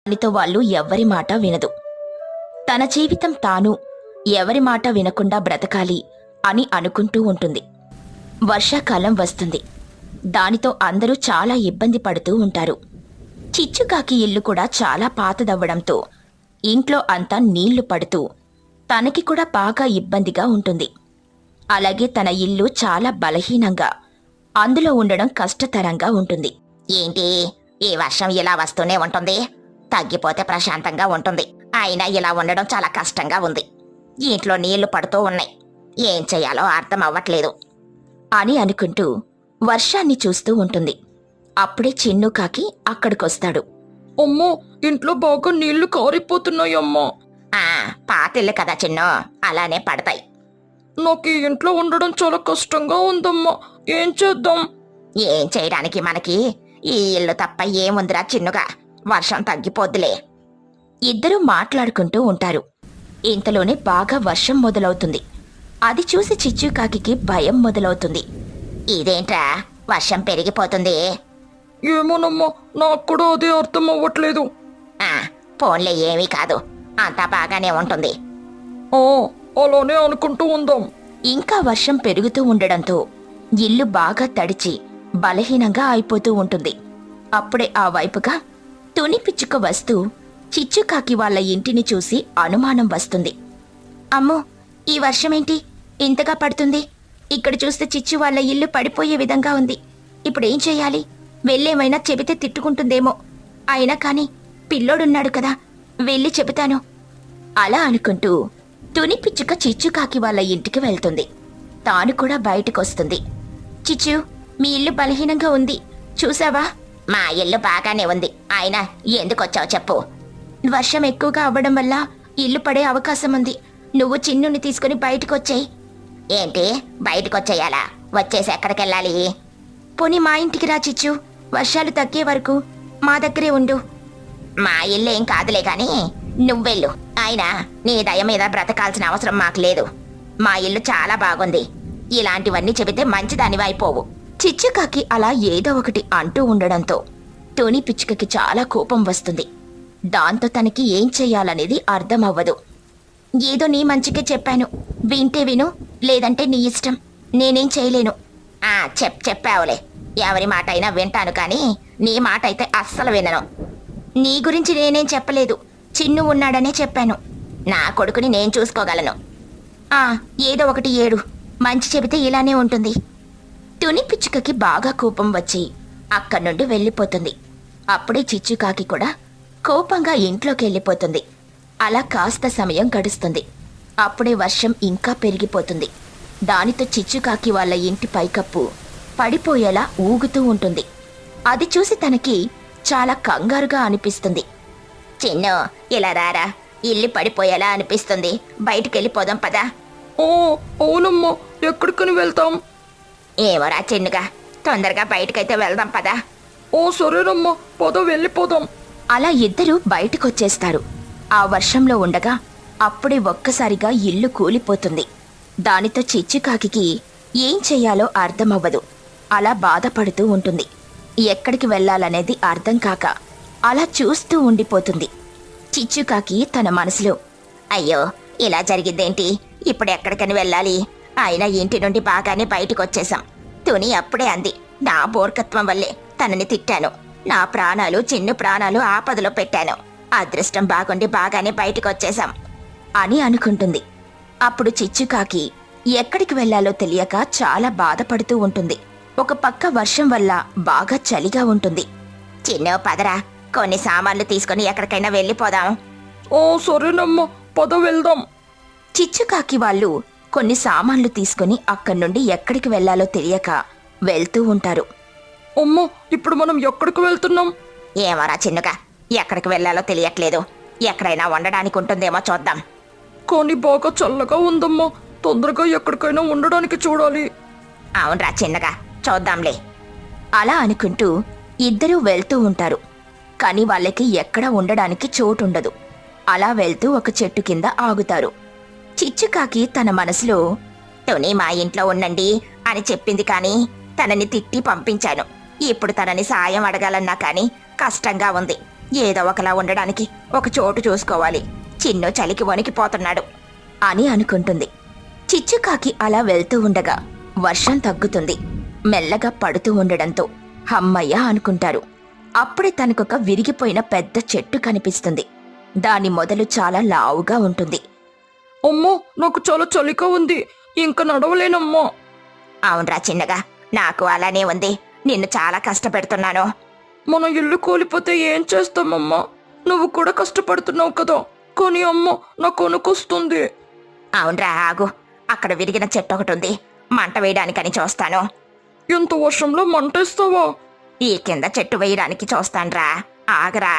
దానితో వాళ్ళు ఎవ్వరి మాట వినదు. తన జీవితం తాను ఎవరి మాట వినకుండా బ్రతకాలి అని అనుకుంటూ ఉంటుంది. వర్షాకాలం వస్తుంది. దానితో అందరూ చాలా ఇబ్బంది పడుతూ ఉంటారు. చిచ్చుకాకి ఇల్లు కూడా చాలా పాతదవ్వడంతో ఇంట్లో అంతా నీళ్లు పడుతూ తనకి కూడా బాగా ఇబ్బందిగా ఉంటుంది. అలాగే తన ఇల్లు చాలా బలహీనంగా, అందులో ఉండడం కష్టతరంగా ఉంటుంది. ఏంటి, ఈ వర్షం ఇలా వస్తూనే ఉంటుంది, తగ్గిపోతే ప్రశాంతంగా ఉంటుంది. అయినా ఇలా ఉండడం చాలా కష్టంగా ఉంది. ఇంట్లో నీళ్లు పడుతూ ఉన్నాయి, ఏం చెయ్యాలో అర్థం అవ్వట్లేదు అని అనుకుంటూ వర్షాన్ని చూస్తూ ఉంటుంది. అప్పుడే చిన్నుకాకి అక్కడికొస్తాడు. అమ్మో, ఇంట్లో బాగా నీళ్లు కారిపోతున్నాయమ్మా. పాతిల్లు కదా చిన్ను, అలానే పడతాయి. నాకు ఈ ఇంట్లో ఉండడం చాలా కష్టంగా ఉందమ్మా. ఏం చేద్దాం? ఏం చేయడానికి మనకి ఈ ఇల్లు తప్ప ఏముందిరా చిన్నుగా, వర్షం తగ్గిపోద్దులే. ఇద్దరూ మాట్లాడుకుంటూ ఉంటారు. ఇంతలోనే బాగా వర్షం మొదలవుతుంది. అది చూసి చిచ్చుకాకి భయం మొదలవుతుంది. ఇదేంట్రా, వర్షం పెరిగిపోతుంది. ఏమోనమ్మా, నాకు కూడా అదే అర్థం అవ్వట్లేదు. ఫోన్లే ఏమీ కాదు, అంతా బాగానే ఉంటుంది. అలానే అనుకుంటూ ఉందాం. ఇంకా వర్షం పెరుగుతూ ఉండడంతో ఇల్లు బాగా తడిచి బలహీనంగా అయిపోతూ ఉంటుంది. అప్పుడే ఆ వైపుగా తుని పిచ్చుక వస్తూ చిచ్చుకాకి వాళ్ళ ఇంటిని చూసి అనుమానం వస్తుంది. అమ్మో, ఈ వర్షమేంటి ఇంతగా పడుతుంది? ఇక్కడ చూస్తే చిచ్చు వాళ్ళ ఇల్లు పడిపోయే విధంగా ఉంది. ఇప్పుడేం చెయ్యాలి? వెళ్ళేమైనా చెబితే తిట్టుకుంటుందేమో. అయినా కాని పిల్లోడున్నాడు కదా, వెళ్ళి చెబుతాను అలా అనుకుంటూ తుని పిచ్చుక చిచ్చుకాకి వాళ్ళ ఇంటికి వెళ్తుంది. తాను కూడా బయటకొస్తుంది. చిచ్చు, మీ ఇల్లు బలహీనంగా ఉంది, చూసావా? మా ఇల్లు బాగానే ఉంది, అయినా ఎందుకొచ్చావు చెప్పు. వర్షం ఎక్కువగా అవ్వడం వల్ల ఇల్లు పడే అవకాశం ఉంది. నువ్వు చిన్నుని తీసుకుని బయటకొచ్చేయి. ఏంటి, బయటకొచ్చేయాలా? వచ్చేసి ఎక్కడికెళ్ళాలి? పోనీ మా ఇంటికి రా చిచ్చు, వర్షాలు తగ్గే వరకు మా దగ్గరే ఉండు. మా ఇల్లు ఏం కాదులే గాని నువ్వెళ్ళు. అయినా నీ దయ మీద బ్రతకాల్సిన అవసరం మాకు లేదు. మా ఇల్లు చాలా బాగుంది. ఇలాంటివన్నీ చెబితే మంచిదానివి అయిపోవు. చిచ్చుకాకి అలా ఏదో ఒకటి అంటూ ఉండడంతో తుని పిచ్చుకకి చాలా కోపం వస్తుంది. దాంతో తనకి ఏం చెయ్యాలనేది అర్థమవ్వదు. ఏదో నీ మంచికే చెప్పాను, వింటే విను, లేదంటే నీ ఇష్టం, నేనేం చేయలేను. చెప్పావులే, ఎవరి మాట అయినా వింటాను కానీ నీ మాట అయితే అస్సలు వినను. నీ గురించి నేనేం చెప్పలేదు, చిన్ను ఉన్నాడనే చెప్పాను. నా కొడుకుని నేను చూసుకోగలను. ఏదో ఒకటి ఏడు, మంచి చెబితే ఇలానే ఉంటుంది. తుని పిచ్చుకకి బాగా కోపం వచ్చి అక్కడి నుండి వెళ్ళిపోతుంది. అప్పుడే చిచ్చుకాకి కూడా కోపంగా ఇంట్లోకి వెళ్ళిపోతుంది. అలా కాస్త సమయం గడుస్తుంది. అప్పుడే వర్షం ఇంకా పెరిగిపోతుంది. దానితో చిచ్చుకాకి వాళ్ళ ఇంటి పైకప్పు పడిపోయేలా ఊగుతూ ఉంటుంది. అది చూసి తనకి చాలా కంగారుగా అనిపిస్తుంది. చిన్ను, ఇలా రారా, ఇల్లు పడిపోయేలా అనిపిస్తుంది, బయటికెళ్ళిపోదాం పదా. అవునమ్మా, ఎక్కడికని వెళ్తాం? ఏమోరా చిన్నుగా, తొందరగా బయటకైతే వెళ్దాం పదా. సరేనమ్మా, పద వెళ్ళిపోదాం. అలా ఇద్దరూ బయటకొచ్చేస్తారు. ఆ వర్షంలో ఉండగా అప్పుడే ఒక్కసారిగా ఇల్లు కూలిపోతుంది. దానితో చిచ్చుకాకి ఏం చెయ్యాలో అర్థమవ్వదు. అలా బాధపడుతూ ఉంటుంది. ఎక్కడికి వెళ్ళాలనేది అర్థం కాక అలా చూస్తూ ఉండిపోతుంది. చిచ్చుకాకి తన మనసులో, అయ్యో ఇలా జరిగిద్దేంటి, ఇప్పుడు ఎక్కడికని వెళ్ళాలి? అయినా ఇంటి నుండి బాగానే బయటకొచ్చేశాం. తుని అప్పుడే అంది, నా బోర్కత్వం వల్లే తనని తిట్టాను, నా ప్రాణాలు చిన్ను ప్రాణాలు ఆపదలో పెట్టాను, అదృష్టం బాగుండి బాగానే బయటకొచ్చేశాం అని అనుకుంటుంది. అప్పుడు చిచ్చుకాకి ఎక్కడికి వెళ్లాలో తెలియక చాలా బాధపడుతూ ఉంటుంది. ఒక పక్క వర్షం వల్ల బాగా చలిగా ఉంటుంది. చిన్ను పదరా, కొన్ని సామాన్లు తీసుకుని ఎక్కడికైనా వెళ్ళిపోదాం. సరేనమ్మా, పద వెళ్దాం. చిచ్చుకాకి వాళ్ళు కొన్ని సామాన్లు తీసుకుని అక్కడి నుండి ఎక్కడికి వెళ్లాలో తెలియక వెళ్తూ ఉంటారు. అమ్మా, ఇప్పుడు మనం ఎక్కడికి వెళ్తున్నాం? ఏమరా చిన్నుగా, ఎక్కడికి వెళ్లాలో తెలియట్లేదు. ఎక్కడైనా ఉండడానికి ఉంటుందేమో చూద్దాం. కానీ బాగా చల్లగా ఉందమ్మా, తొందరగా ఎక్కడికైనా ఉండడానికి చూడాలి. అవునరా చిన్నగా, చూద్దాంలే. అలా అనుకుంటూ ఇద్దరూ వెళ్తూ ఉంటారు. కాని వాళ్ళకి ఎక్కడ ఉండడానికి చోటుండదు. అలా వెళ్తూ ఒక చెట్టు కింద ఆగుతారు. చిచ్చుకాకి తన మనసులో, తుని మా ఇంట్లో ఉండండి అని చెప్పింది కానీ తనని తిట్టి పంపించాను. ఇప్పుడు తనని సాయం అడగాలన్నా కానీ కష్టంగా ఉంది. ఏదో ఒకలా ఉండడానికి ఒక చోటు చూసుకోవాలి. చిన్ను చలికి వణికిపోతున్నాడు అని అనుకుంటుంది. చిచ్చుకాకి అలా వెళ్తూ ఉండగా వర్షం తగ్గుతుంది. మెల్లగా పడుతూ ఉండడంతో హమ్మయ్య అనుకుంటారు. అప్పుడే తనకొక విరిగిపోయిన పెద్ద చెట్టు కనిపిస్తుంది. దాని మొదలు చాలా లావుగా ఉంటుంది. అమ్మో, నాకు చాలా చలిగా ఉంది, ఇంకా నడవలేనమ్మా. అవునరా చిన్నగా, నాకు అలానే ఉంది. నిన్ను చాలా కష్టపెడుతున్నాను. మన ఇల్లు కూలిపోతే ఏం చేస్తామమ్మా? నువ్వు కూడా కష్టపడుతున్నావు కదా. కానీ అమ్మ, నాకు వణుకొస్తుంది. అవునరా, ఆగు. అక్కడ విరిగిన చెట్టు ఒకటి ఉంది. మంట వేయడానికని చూస్తాను. ఇంత వర్షంలో మంటేస్తావా? ఈ కింద చెట్టు వేయడానికి చూస్తాన్రా, ఆగరా.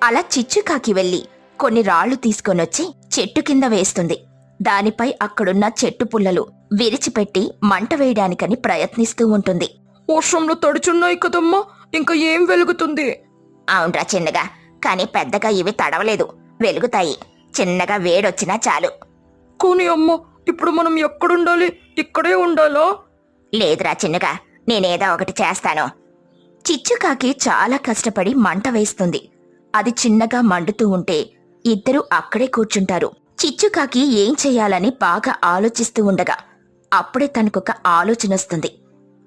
అలా చిచ్చుకాకి వెళ్ళి కొన్ని రాళ్లు తీసుకొనొచ్చి చెట్టు కింద వేస్తుంది. దానిపై అక్కడున్న చెట్టు పుల్లలు విరిచిపెట్టి మంట వేయడానికని ప్రయత్నిస్తూ ఉంటుంది. వర్షంలో తడిచున్నాయి కదమ్మా, ఇంకా ఏం వెలుగుతుంది? అవునరా చిన్నగా, కానీ పెద్దగా ఇవి తడవలేదు, వెలుగుతాయి. చిన్నగా వేడొచ్చినా చాలు. కానీ అమ్మ, ఇప్పుడు మనం ఎక్కడుండాలి? ఇక్కడే ఉండాలా? లేదురా చిన్నగా, నేనేదో ఒకటి చేస్తాను. చిచ్చుకాకి చాలా కష్టపడి మంట వేస్తుంది. అది చిన్నగా మండుతూ ఉంటే ఇద్దరూ అక్కడే కూర్చుంటారు. చిచ్చుకాకి ఏం చెయ్యాలని బాగా ఆలోచిస్తూ ఉండగా అప్పుడే తనకొక ఆలోచనొస్తుంది.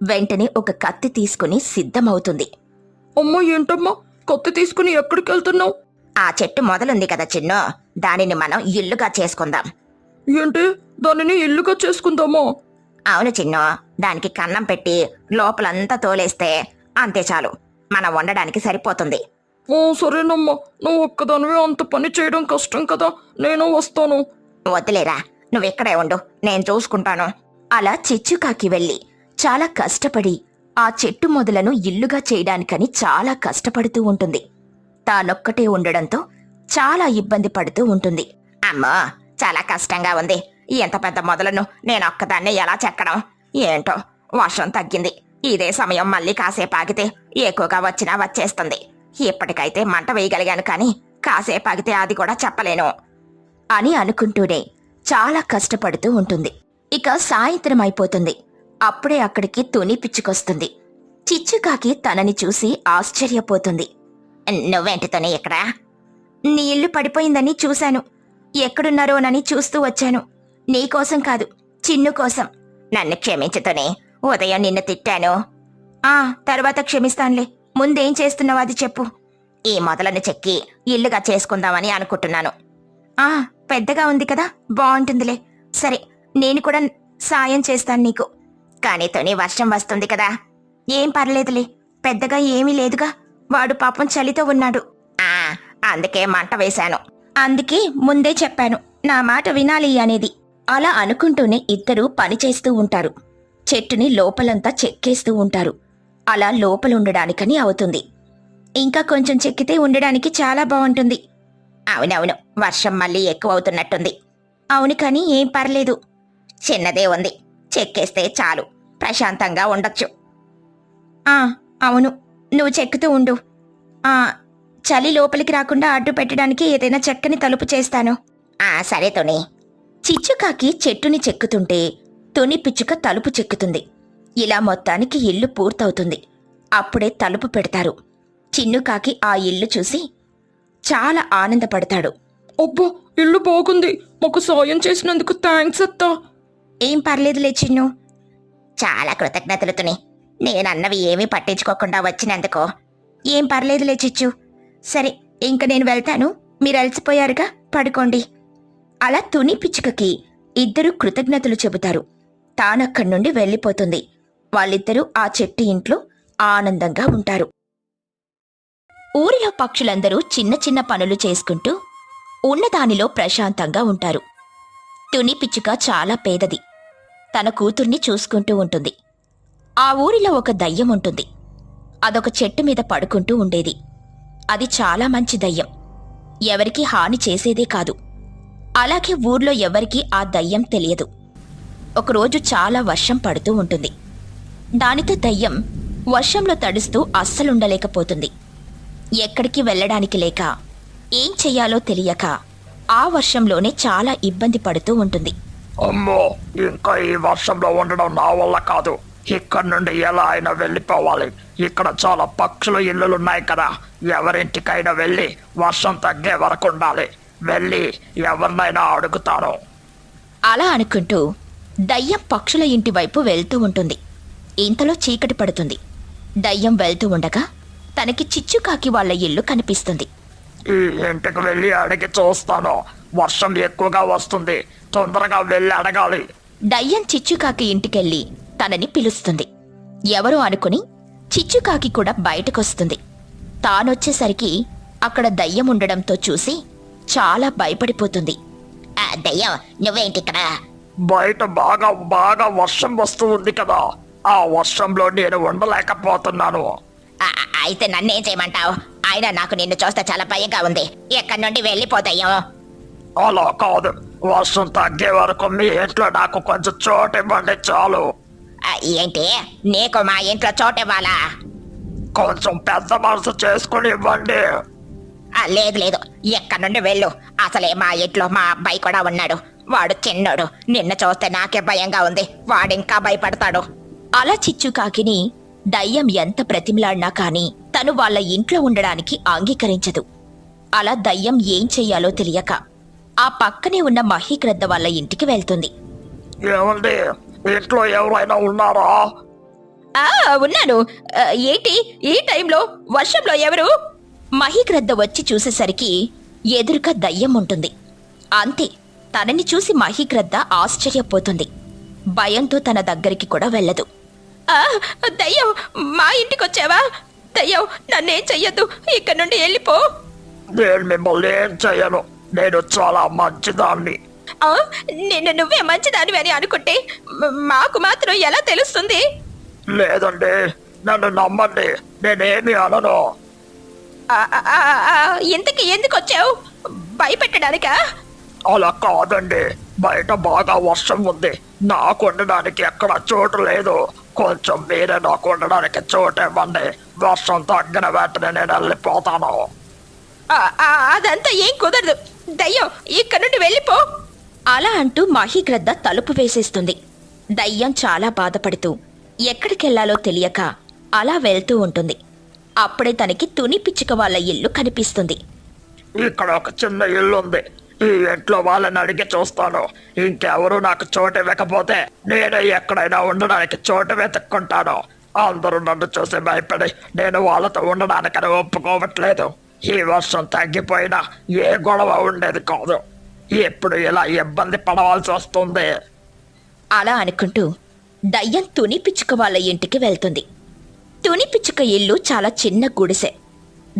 వెంటనే ఒక కత్తి తీసుకుని సిద్ధమవుతుంది. అమ్మ, ఏంటమ్మా కత్తి తీసుకుని ఎక్కడికి వెళ్తున్నావు? ఆ చెట్టు మొదలుంది కదా చిన్ను, దానిని మనం ఇల్లుగా చేసుకుందాం. ఏంటి, దానిని ఇల్లుగా చేసుకుందామా? అవును చిన్ను, దానికి కన్నం పెట్టి లోపలంతా తోలేస్తే అంతే చాలు, మనం వండడానికి సరిపోతుంది. ఓ సరేనమ్మా, నువ్వు ఒక్కదానివే అంత పని చేయడం కష్టం కదా, నేను వస్తాను. వద్దులేరా, నువ్వెక్కడే ఉండు, నేను చూసుకుంటాను. అలా చిచ్చుకాకి వెళ్ళి చాలా కష్టపడి ఆ చెట్టు మొదలను ఇల్లుగా చేయడానికని చాలా కష్టపడుతూ ఉంటుంది. తానొక్కటే ఉండడంతో చాలా ఇబ్బంది పడుతూ ఉంటుంది. అమ్మో, చాలా కష్టంగా ఉంది. ఎంత పెద్ద మొదలను నేనొక్కదాన్నే ఎలా చెక్కడం? ఏంటో, వర్షం తగ్గింది. ఇదే సమయం మళ్ళీ కాసేపు ఆగితే ఎక్కువగా వచ్చినా వచ్చేస్తుంది. ఇప్పటికైతే మంట వేయగలిగాను, కానీ కాసేపు ఆగితే అది కూడా చెప్పలేను అని అనుకుంటూనే చాలా కష్టపడుతూ ఉంటుంది. ఇక సాయంత్రం అయిపోతుంది. అప్పుడే అక్కడికి తుని పిచ్చుకొస్తుంది. చిచ్చుకాకి తనని చూసి ఆశ్చర్యపోతుంది. నువ్వేంటి తుని ఇక్కడ? నీ ఇల్లు పడిపోయిందని చూశాను. ఎక్కడున్నారోనని చూస్తూ వచ్చాను. నీకోసం కాదు, చిన్ను కోసం. నన్ను క్షమించుతూనే, ఉదయం నిన్ను తిట్టాను. తర్వాత క్షమిస్తానులే. ముందేం చేస్తున్నావు అది చెప్పు. ఈ మొదలను చెక్కి ఇల్లుగా చేసుకుందామని అనుకుంటున్నాను. పెద్దగా ఉంది కదా, బాగుంటుందిలే. సరే, నేను కూడా సాయం చేస్తాను నీకు. కానీ తోని వర్షం వస్తుంది కదా. ఏం పర్లేదులే, పెద్దగా ఏమీ లేదుగా. వాడు పాపం చలితో ఉన్నాడు. అందుకే మంట వేశాను. అందుకే ముందే చెప్పాను, నా మాట వినాలి అనేది. అలా అనుకుంటూనే ఇద్దరూ పనిచేస్తూ ఉంటారు. చెట్టుని లోపలంతా చెక్కేస్తూ ఉంటారు. అలా లోపలుండడానికని అవుతుంది. ఇంకా కొంచెం చెక్కితే ఉండడానికి చాలా బాగుంటుంది. అవునవును, వర్షం మళ్ళీ ఎక్కువ అవుతున్నట్టుంది. అవును, కానీ ఏం పర్లేదు. చిన్నదే ఉంది, చెక్కేస్తే చాలు, ప్రశాంతంగా ఉండొచ్చు. అవును, నువ్వు చెక్కుతూ ఉండు. చలి లోపలికి రాకుండా అడ్డు పెట్టడానికి ఏదైనా చెక్కని తలుపు చేస్తాను. సరే తుని. చిచ్చుకాకి చెట్టుని చెక్కుతుంటే తుని పిచ్చుక తలుపు చెక్కుతుంది. ఇలా మొత్తానికి ఇల్లు పూర్తవుతుంది. అప్పుడే తలుపు పెడతారు. చిన్నుకాకి ఆ ఇల్లు చూసి చాలా ఆనందపడతాడు. అబ్బో, ఇల్లు బాగుంది. మాకు సాయం చేసినందుకు థ్యాంక్స్ అత్తా. ఏం పర్లేదులే చిన్ను. చాలా కృతజ్ఞతలు తుని, నేనన్నవి ఏమీ పట్టించుకోకుండా వచ్చినందుకో. ఏం పర్లేదులే చిచ్చు. సరే, ఇంక నేను వెళ్తాను. మీరు అలసిపోయారుగా, పడుకోండి. అలా తుని పిచ్చుకకి ఇద్దరు కృతజ్ఞతలు చెబుతారు. తానక్కడి నుండి వెళ్ళిపోతుంది. వాళ్ళిద్దరూ ఆ చెట్టు ఇంట్లో ఆనందంగా ఉంటారు. ఊరిలో పక్షులందరూ చిన్న చిన్న పనులు చేసుకుంటూ ఉన్నదానిలో ప్రశాంతంగా ఉంటారు. తుని పిచ్చుక చాలా పేదది. తన కూతుర్ని చూసుకుంటూ ఉంటుంది. ఆ ఊరిలో ఒక దయ్యం ఉంటుంది. అదొక చెట్టు మీద పడుకుంటూ ఉండేది. అది చాలా మంచి దయ్యం. ఎవరికీ హాని చేసేదే కాదు. అలాగే ఊర్లో ఎవరికీ ఆ దయ్యం తెలియదు. ఒకరోజు చాలా వర్షం పడుతూ ఉంటుంది. దానితో దయ్యం వర్షంలో తడుస్తూ అస్సలుండలేకపోతుంది. ఎక్కడికి వెళ్ళడానికి లేక ఏం చెయ్యాలో తెలియక ఆ వర్షంలోనే చాలా ఇబ్బంది పడుతూ ఉంటుంది. అమ్మో, ఇంకా ఈ వర్షంలో ఉండడం నా వల్ల కాదు. ఇక్కడ నుండి ఎలా అయినా వెళ్ళిపోవాలి. ఇక్కడ చాలా పక్షుల ఇళ్ళులున్నాయి కదా, ఎవరింటికైనా వెళ్ళి వర్షం తగ్గే వరకు ఉండాలి. వెళ్ళి ఎవరినైనా అడుగుతాను. అలా అనుకుంటూ దయ్యం పక్షుల ఇంటి వైపు వెళ్తూ ఉంటుంది. ఇంతలో చీకటి పడుతుంది. దయ్యం వెళ్తూ ఉండగా తనకి చిచ్చుకాకి వాళ్ళ ఇల్లు కనిపిస్తుంది. ఈ ఇంటికి వెళ్ళి అడిగి చూస్తాను. వర్షం ఎక్కువగా వస్తుంది, తొందరగా వెళ్ళి అడగాలి. దయ్యం చిచ్చుకాకి ఇంటికెళ్ళి తనని పిలుస్తుంది. ఎవరో అనుకుని చిచ్చుకాకి కూడా బయటకొస్తుంది. తానొచ్చేసరికి అక్కడ దయ్యం ఉండడంతో చూసి చాలా భయపడిపోతుంది. దయ్యం నువ్వేంటిక్కడ? బయట బాగా బాగా వర్షం వస్తూ ఉంది కదా, ఆ వర్షంలో నేను ఉండలేకపోతున్నాను. అయితే నన్నేం చేయమంటావు? అయినా నాకు నిన్ను చూస్తే చాలా భయంగా ఉంది. ఎక్కడి నుండి వెళ్ళిపోతాయో. అలా కాదు, వర్షం తగ్గే వరకు మీ ఇంట్లో నాకు కొంచెం చోటు ఇవ్వండి చాలు. ఏంటి, నీకు మా ఇంట్లో చోటివ్వాలా? కొంచెం పెద్ద మనసు చేసుకుని ఇవ్వండి. లేదు లేదు, ఎక్కడి నుండి వెళ్ళు. అసలే మా ఇంట్లో మా అబ్బాయి కూడా ఉన్నాడు. వాడు చిన్నోడు. నిన్ను చూస్తే నాకే భయంగా ఉంది. వాడింకా భయపడతాడు. అలా చిచ్చుకాకిని దయ్యం ఎంత బ్రతిమిలాడినా కాని తను వాళ్ళ ఇంట్లో ఉండడానికి అంగీకరించదు. అలా దయ్యం ఏం చెయ్యాలో తెలియక ఆ పక్కనే ఉన్న మహీగ్రద్ద వాళ్ళ ఇంటికి వెళ్తుంది. ఏమండి, ఇంట్లో ఎవరైనా ఉన్నారా? ఉన్నాను. ఏంటి ఈ టైంలో వర్షంలో ఎవరు? మహీగ్రద్ద వచ్చి చూసేసరికి ఎదురుగా దయ్యం ఉంటుంది. అంతే, తనని చూసి మహీగ్రద్ద ఆశ్చర్యపోతుంది. భయంతో తన దగ్గరికి కూడా వెళ్ళదు. దయ్యం, మా ఇంటికొచ్చావా? దయ్యం, నన్నేం చెయ్యొద్దు, ఇక్కడ నుండి వెళ్ళిపో. నేను మిమ్మల్ని ఏం చెయ్యను, నేను చాలా మంచిదాన్ని. నిన్ను నువ్వే మంచిదానివి అని అనుకుంటే మాకు మాత్రం ఎలా తెలుస్తుంది? లేదండి, నన్ను నమ్మండి, నేనేమి అనను. ఇంతకీ ఎందుకు వచ్చావు? భయపెట్టడానికా? అలా కాదండి, బయట బాగా వర్షం ఉంది, నాకు ఉండడానికి ఎక్కడ చోటు లేదు. కొంచెం మీరే నాకు ఉండడానికి చోటు ఇవ్వండి. వర్షం తగ్గిన వెంటనే నేను వెళ్ళిపోతాను. అదంతా ఏం కుదరదు. దయ్యం, ఇక్కడ నుండి వెళ్ళిపో. అలా అంటూ మహీగ్రద్ద తలుపు వేసేస్తుంది. దయ్యం చాలా బాధపడుతూ ఎక్కడికెళ్లాలో తెలియక అలా వెళ్తూ ఉంటుంది. అప్పుడే తనకి తుని పిచ్చుక వాళ్ళ ఇల్లు కనిపిస్తుంది. ఇక్కడ ఒక చిన్న ఇల్లు ఉంది, ఈ ఇంట్లో వాళ్ళని అడిగి చూస్తాను. ఇంకెవరు నాకు చోటు ఇవ్వకపోతే నేనే ఎక్కడైనా ఉండడానికి చోటు వెతుక్కుంటాను. అందరూ నన్ను చూసి భయపడి నేను వాళ్ళతో ఉండడానికని ఒప్పుకోవట్లేదు. ఈ వర్షం తగ్గిపోయినా ఏ గొడవ ఉండేది కాదు. ఎప్పుడు ఇలా ఇబ్బంది పడవలసి వస్తుంది. అలా అనుకుంటూ దయ్యం తుని పిచ్చుక వాళ్ళ ఇంటికి వెళ్తుంది. తుని పిచ్చుక ఇల్లు చాలా చిన్న గుడిసె.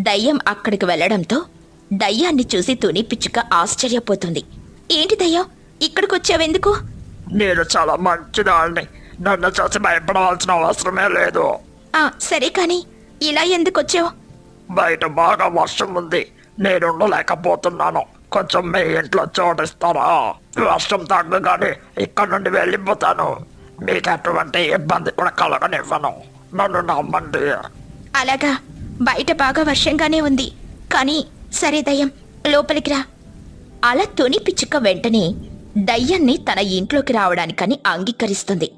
దయ్యం అక్కడికి వెళ్లడంతో దయ్యాన్ని చూసి తుని పిచ్చుక ఆశ్చర్యపోతుంది. ఏంటి దయ్యం, ఇక్కడికొచ్చావెందుకు? నేను చాలా మంచిదాన్ని, నన్ను చూసి భయపడవలసిన అవసరమే లేదు. సరే కాని ఇలా ఎందుకొచ్చావు? బయట బాగా వర్షం ఉంది, నేను ఉండలేకపోతున్నాను. కొంచెం మీ ఇంట్లో చోటిస్తారా? వర్షం తగ్గగానే ఇక్కడ నుండి వెళ్ళిపోతాను. మీకు ఎటువంటి ఇబ్బంది కూడా కలగనివ్వను. నన్ను నమ్మండి. అలాగా, బయట బాగా వర్షంగానే ఉంది. కానీ సరే దయ్యం, లోపలికి రా. అలా తుని పిచ్చుక వెంటనే దయ్యాన్ని తన ఇంట్లోకి రావడానికని అంగీకరిస్తుంది.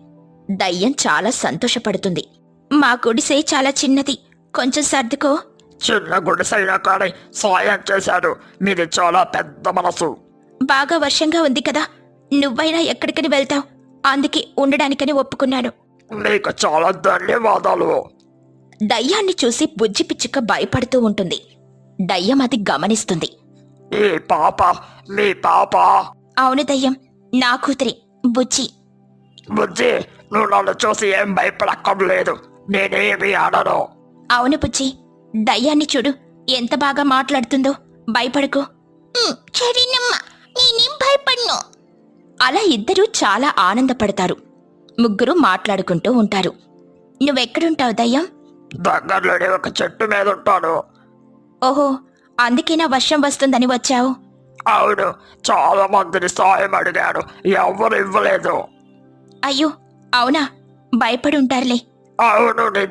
దయ్యం చాలా సంతోషపడుతుంది. మా గుడిసె చాలా చిన్నది, కొంచెం సర్దుకో. చిన్న గుడిసైనా కానీ సాయం చేశాడు. మీది చాలా పెద్ద మనసు. బాగా వర్షంగా ఉంది కదా, నువ్వైనా ఎక్కడికని వెళ్తావు, అందుకే ఉండడానికని ఒప్పుకున్నాను. మీకు చాలా ధన్యవాదాలు. దయ్యాన్ని చూసి బుజ్జి పిచ్చుక భయపడుతూ ఉంటుంది. దయ్యం అది గమనిస్తుంది. ఈ పాప మీ పాప? అవును దయ్యం, నా కూతురి బుజ్జి. బుజ్జి, నువ్వు నన్ను చూసి ఏం భయపడక్కర్లేదు, నేనేమి అనను. అవును బుజ్జి, దయ్యాన్ని చూడు ఎంత బాగా మాట్లాడుతుందో, భయపడకు. సరేనమ్మా, నేనేం భయపడను. అలా ఇద్దరూ చాలా ఆనందపడతారు. ముగ్గురు మాట్లాడుకుంటూ ఉంటారు. నువ్వెక్కడుంటావు దయ్యం? దగ్గరలోనే ఒక చెట్టు మీద ఉంటాను. ఓహో, అందుకేనా వర్షం వస్తుందని వచ్చావు? అవును, చాలా మందిని సాయం అడిగాను, ఎవరు ఇవ్వలేదు. అయ్యో అవునా, భయపడి ఉంటారులే. అవును, నిజం.